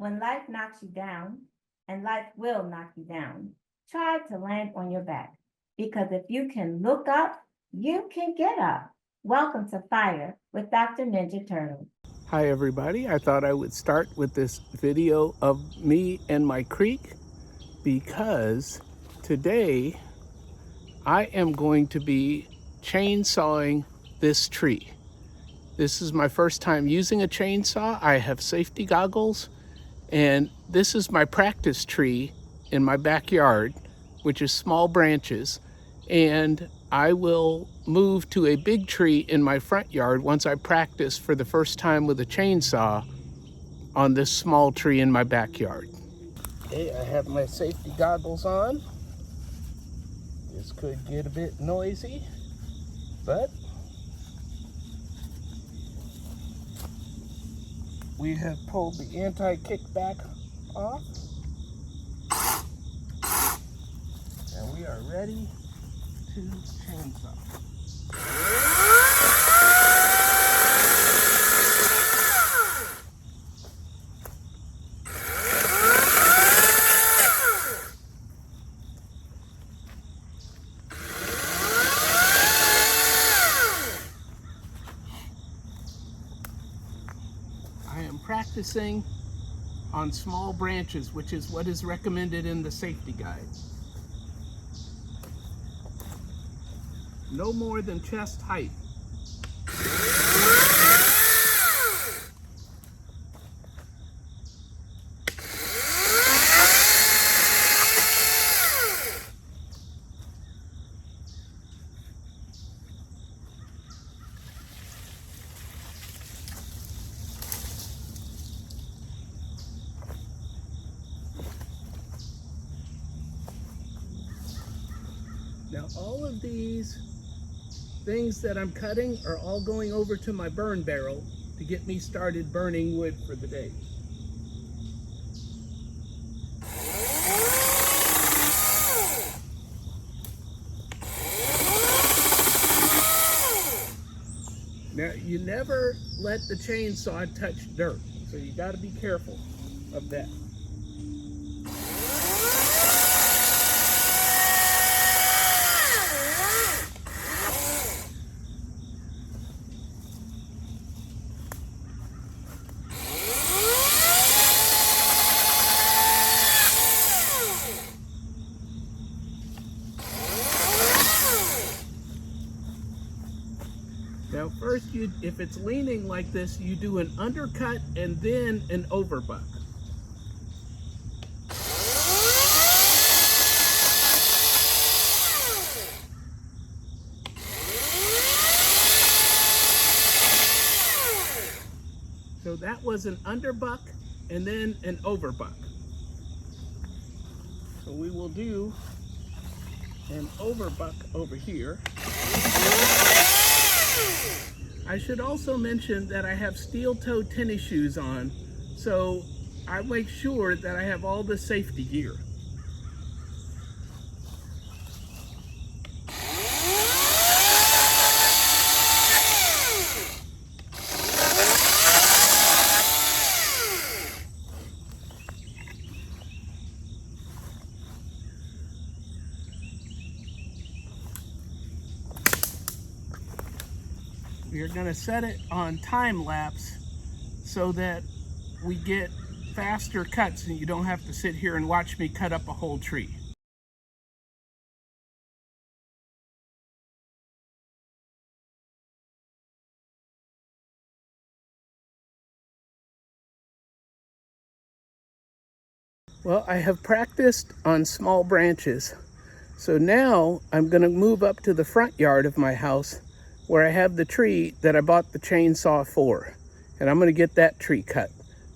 When life knocks you down, and life will knock you down, try to land on your back. Because if you can look up, you can get up. Welcome to Fire with Dr. Ninja Turtle. Hi everybody, I thought I would start with this video of me and my creek because today I am going to be chainsawing this tree. This is my first time using a chainsaw. I have safety goggles, and this is my practice tree in my backyard, which is small branches, and I will move to a big tree in my front yard once I practice for the first time with a chainsaw on this small tree in my backyard. Okay, I have my safety goggles on. This could get a bit noisy, but we have pulled the anti-kickback off, and we are ready to chainsaw. I am practicing on small branches, which is what is recommended in the safety guide. No more than chest height. Now all of these things that I'm cutting are all going over to my burn barrel to get me started burning wood for the day. Now you never let the chainsaw touch dirt, so you got to be careful of that. Now first, if it's leaning like this, you do an undercut and then an overbuck. So that was an underbuck and then an overbuck. So we will do an overbuck over here. I should also mention that I have steel-toe tennis shoes on, so I make sure that I have all the safety gear. We're going to set it on time lapse so that we get faster cuts and you don't have to sit here and watch me cut up a whole tree. Well, I have practiced on small branches, so now I'm going to move up to the front yard of my house where I have the tree that I bought the chainsaw for, and I'm going to get that tree cut.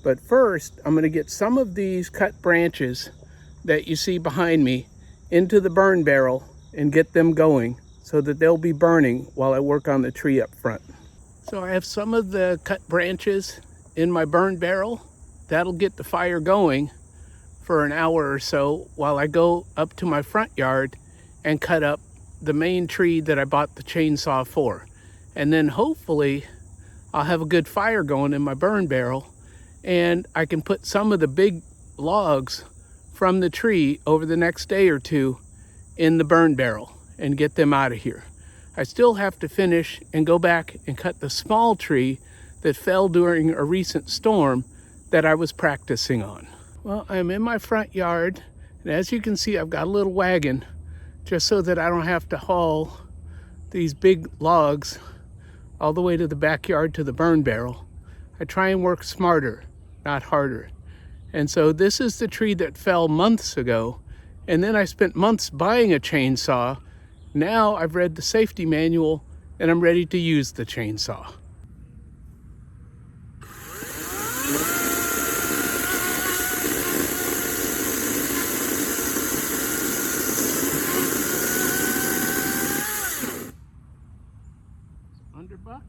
But first, I'm going to get some of these cut branches that you see behind me into the burn barrel and get them going so that they'll be burning while I work on the tree up front. So I have some of the cut branches in my burn barrel. That'll get the fire going for an hour or so while I go up to my front yard and cut up the main tree that I bought the chainsaw for. And then hopefully I'll have a good fire going in my burn barrel and I can put some of the big logs from the tree over the next day or two in the burn barrel and get them out of here. I still have to finish and go back and cut the small tree that fell during a recent storm that I was practicing on. Well, I'm in my front yard, and as you can see, I've got a little wagon just so that I don't have to haul these big logs all the way to the backyard to the burn barrel. I try and work smarter, not harder. And so this is the tree that fell months ago, and then I spent months buying a chainsaw. Now I've read the safety manual and I'm ready to use the chainsaw. Underbuck.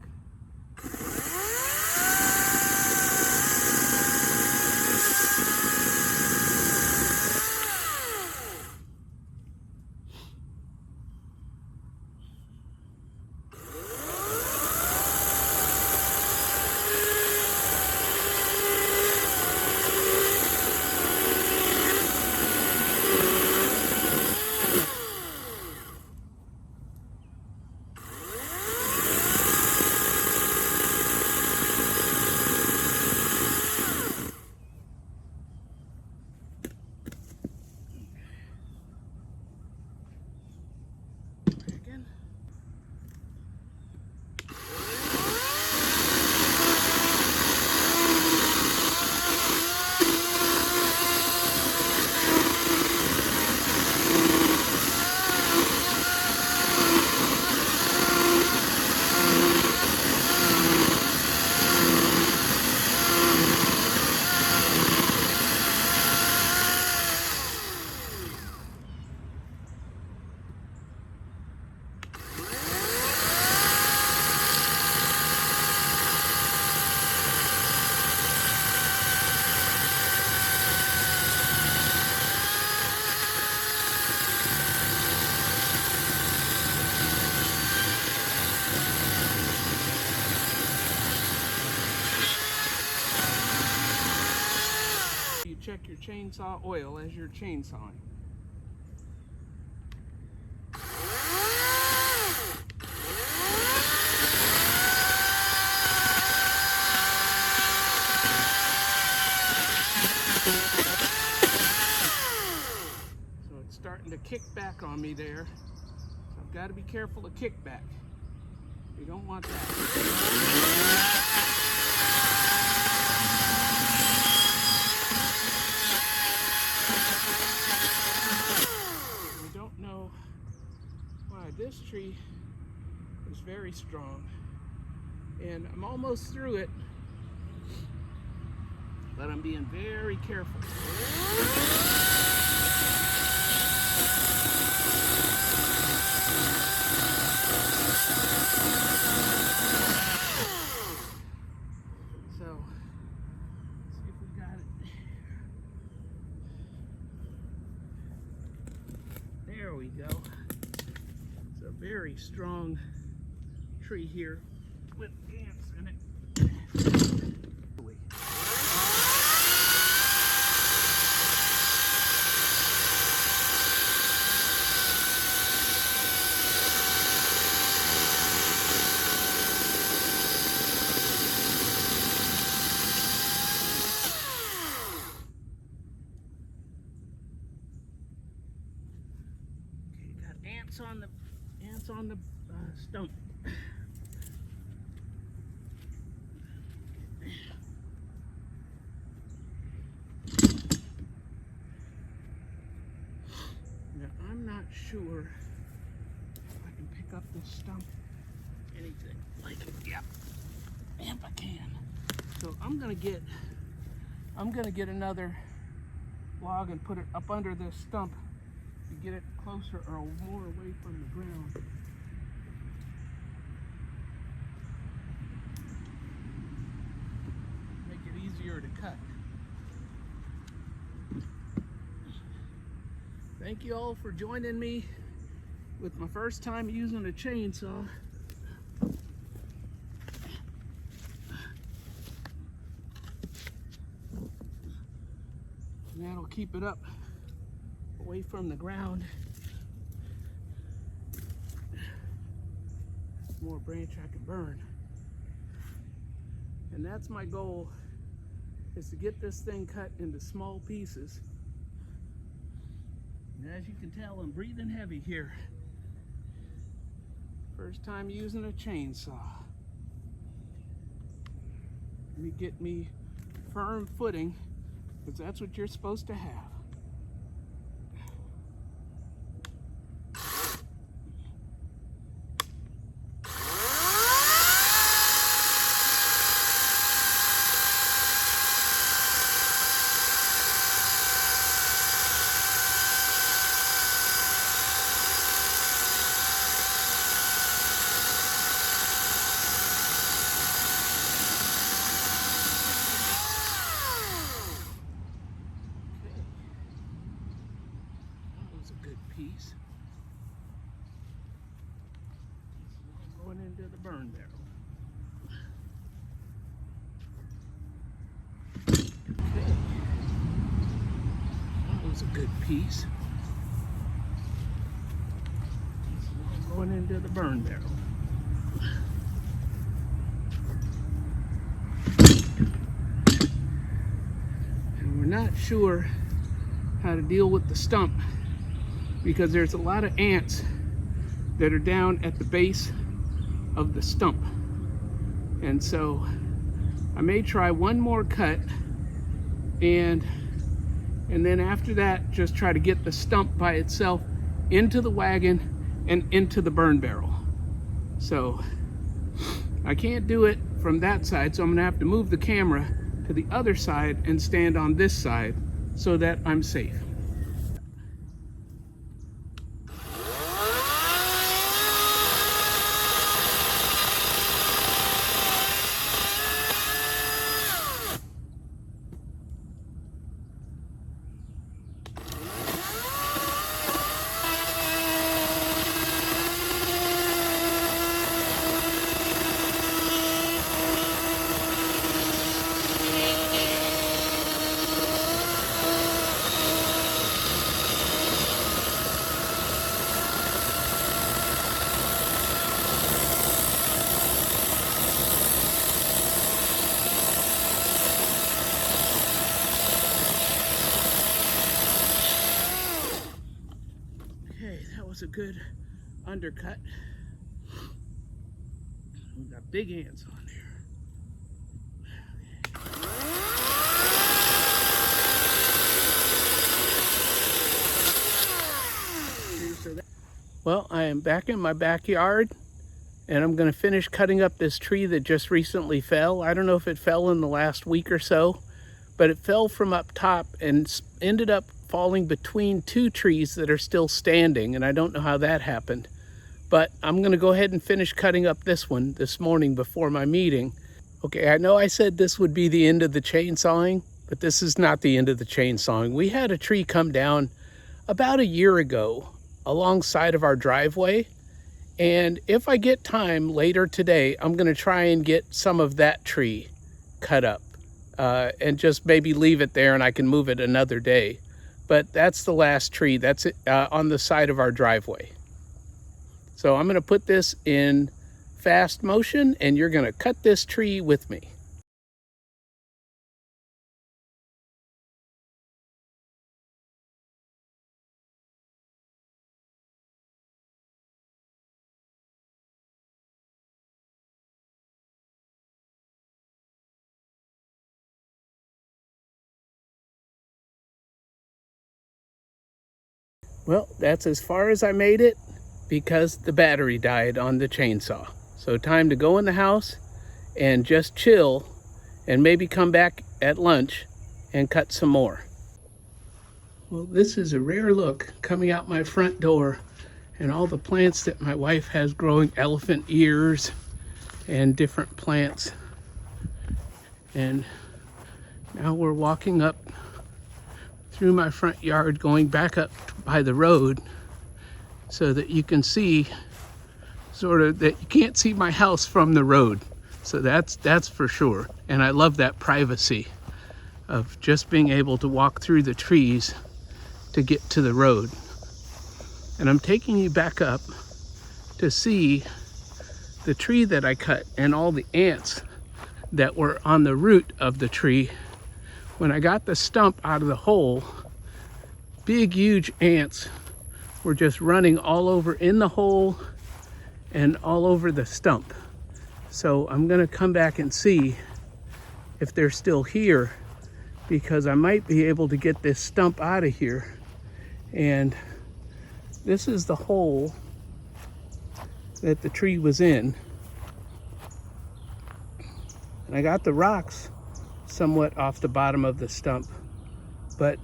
Check your chainsaw oil as you're chainsawing. So it's starting to kick back on me there. So I've got to be careful of kickback. We don't want that. This tree is very strong, and I'm almost through it, but I'm being very careful. So, let's see if we got it. There we go. Very strong tree here with ants in it. Okay, got ants on the stump. Now I'm not sure if I can pick up this stump. Anything like it. Yep. Yep, I can. So I'm gonna get another log and put it up under this stump to get it closer or more away from the ground. Make it easier to cut. Thank you all for joining me with my first time using a chainsaw. keep it up away from the ground. More branch I can burn. And that's my goal, is to get this thing cut into small pieces. And as you can tell, I'm breathing heavy here. First time using a chainsaw. Let me get me firm footing, because that's what you're supposed to have. Piece. Going into the burn barrel. Okay. That was a good piece. Going into the burn barrel. And we're not sure how to deal with the stump, because there's a lot of ants that are down at the base of the stump. And so I may try one more cut, and then after that, just try to get the stump by itself into the wagon and into the burn barrel. So I can't do it from that side, so I'm gonna have to move the camera to the other side and stand on this side so that I'm safe. A good undercut. We've got big ants on there. Well, I am back in my backyard, and I'm going to finish cutting up this tree that just recently fell. I don't know if it fell in the last week or so, but it fell from up top and ended up falling between two trees that are still standing, and I don't know how that happened. But I'm gonna go ahead and finish cutting up this one this morning before my meeting. Okay, I know I said this would be the end of the chainsawing, but this is not the end of the chainsawing. We had a tree come down about a year ago alongside of our driveway, and if I get time later today, I'm gonna try and get some of that tree cut up and just maybe leave it there, and I can move it another day. But that's the last tree. That's it, on the side of our driveway. So I'm gonna put this in fast motion, and you're gonna cut this tree with me. Well, that's as far as I made it because the battery died on the chainsaw. So time to go in the house and just chill and maybe come back at lunch and cut some more. Well, this is a rare look coming out my front door and all the plants that my wife has growing, elephant ears and different plants. And now we're walking up through my front yard, going back up by the road so that you can see sort of that you can't see my house from the road. So that's for sure. And I love that privacy. of just being able to walk through the trees to get to the road. And I'm taking you back up to see the tree that I cut and all the ants that were on the root of the tree. When I got the stump out of the hole, big, huge ants were just running all over in the hole and all over the stump. So I'm gonna come back and see if they're still here, because I might be able to get this stump out of here. And this is the hole that the tree was in. And I got the rocks somewhat off the bottom of the stump, but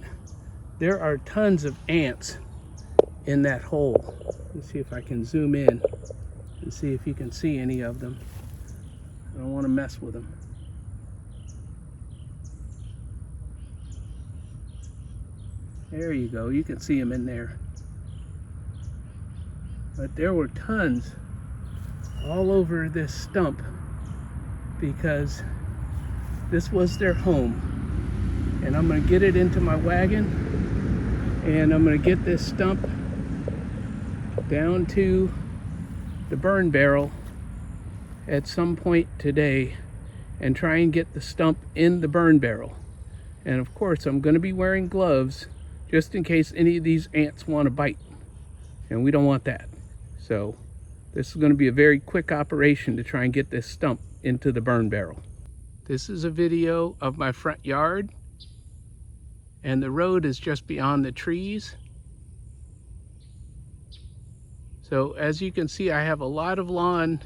there are tons of ants in that hole. Let's see if I can zoom in and see if you can see any of them. I don't want to mess with them. There you go, you can see them in there. But there were tons all over this stump because this was their home. And I'm gonna get it into my wagon and I'm gonna get this stump down to the burn barrel at some point today and try and get the stump in the burn barrel. And of course, I'm gonna be wearing gloves just in case any of these ants want to bite. And we don't want that. So this is gonna be a very quick operation to try and get this stump into the burn barrel. This is a video of my front yard, and the road is just beyond the trees. So as you can see, I have a lot of lawn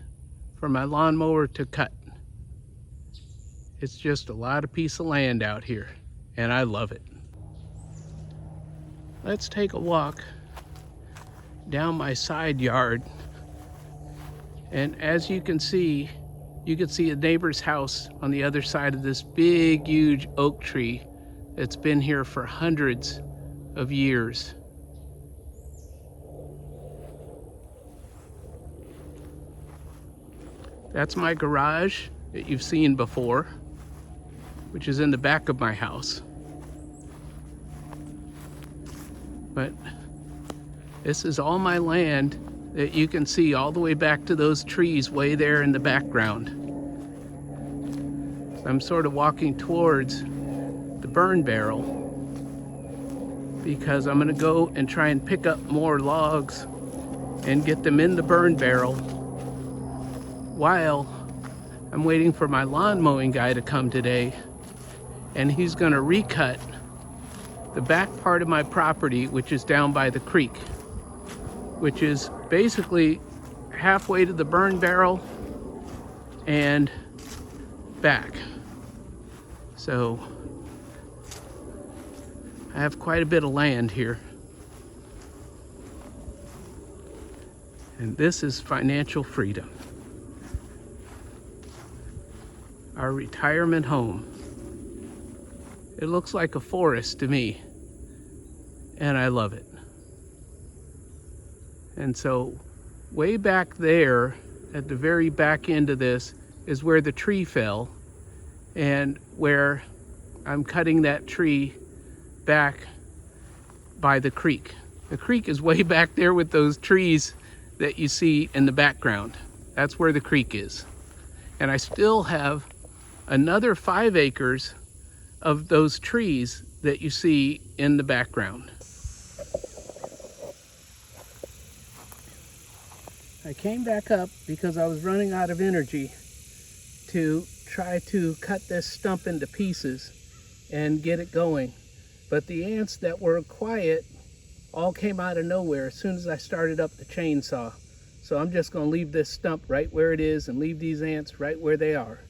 for my lawnmower to cut. It's just a lot of piece of land out here, and I love it. Let's take a walk down my side yard. And as you can see a neighbor's house on the other side of this big, huge oak tree that's been here for hundreds of years. That's my garage that you've seen before, which is in the back of my house. But this is all my land that you can see all the way back to those trees way there in the background. So I'm sort of walking towards the burn barrel because I'm gonna go and try and pick up more logs and get them in the burn barrel while I'm waiting for my lawn mowing guy to come today, and he's gonna recut the back part of my property, which is down by the creek, which is basically halfway to the burn barrel and back. So I have quite a bit of land here. And this is financial freedom. Our retirement home. It looks like a forest to me, and I love it. And so way back there at the very back end of this is where the tree fell, and where I'm cutting that tree back by the creek. The creek is way back there with those trees that you see in the background. That's where the creek is. And I still have another 5 acres of those trees that you see in the background. I came back up because I was running out of energy to try to cut this stump into pieces and get it going. But the ants that were quiet all came out of nowhere as soon as I started up the chainsaw. So I'm just gonna leave this stump right where it is and leave these ants right where they are.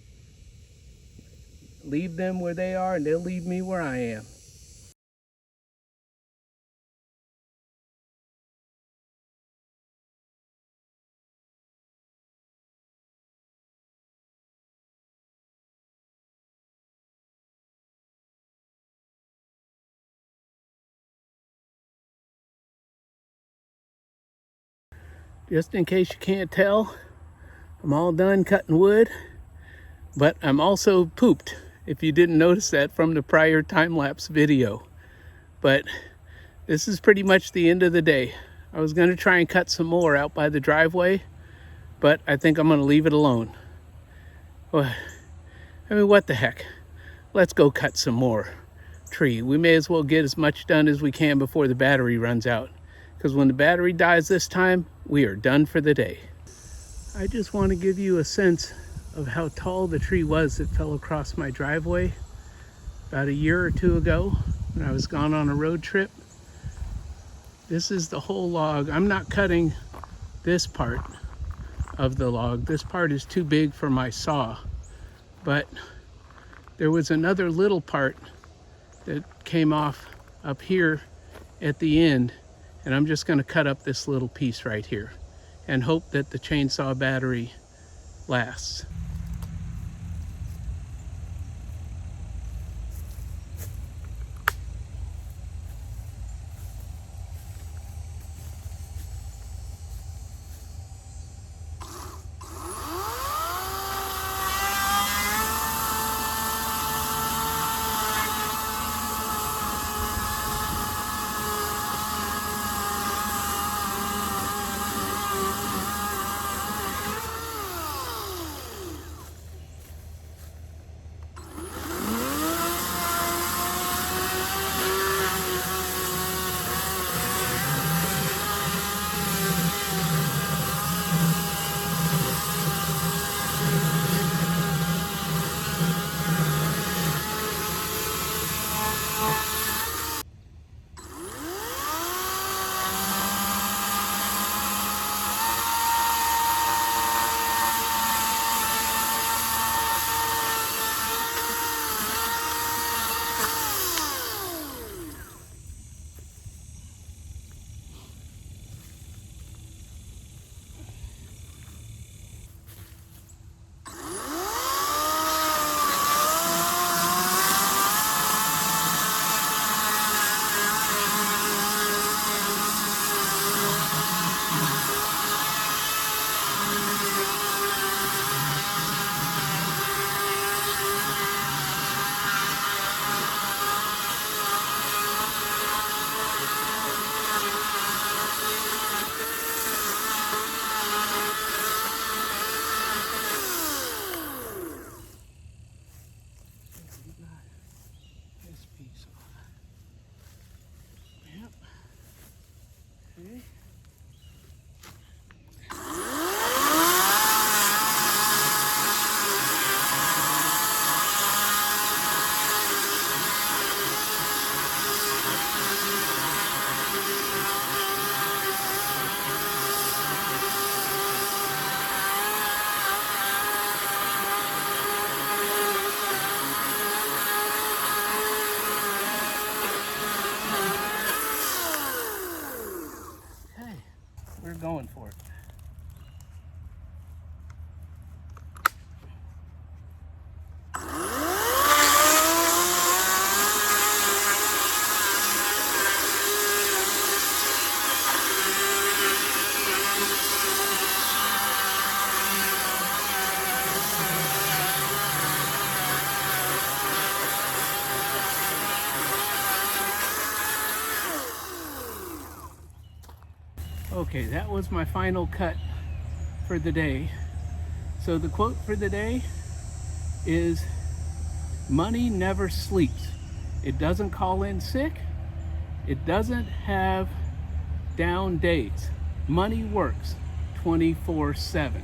Leave them where they are and they'll leave me where I am. Just in case you can't tell, I'm all done cutting wood, but I'm also pooped. if you didn't notice that from the prior time-lapse video. But this is pretty much the end of the day. I was going to try and cut some more out by the driveway, but I think I'm going to leave it alone. Well, I mean, what the heck? Let's go cut some more tree. We may as well get as much done as we can before the battery runs out, because when the battery dies this time, we are done for the day. I just want to give you a sense of how tall the tree was that fell across my driveway about a year or two ago when I was gone on a road trip. This is the whole log. I'm not cutting this part of the log. This part is too big for my saw. But there was another little part that came off up here at the end, and I'm just going to cut up this little piece right here and hope that the chainsaw battery lasts. We're going for it. Okay, that was my final cut for the day. So the quote for the day is, money never sleeps. It doesn't call in sick. It doesn't have down days. Money works 24/7.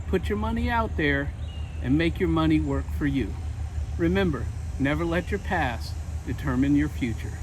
Put your money out there and make your money work for you. Remember, never let your past determine your future.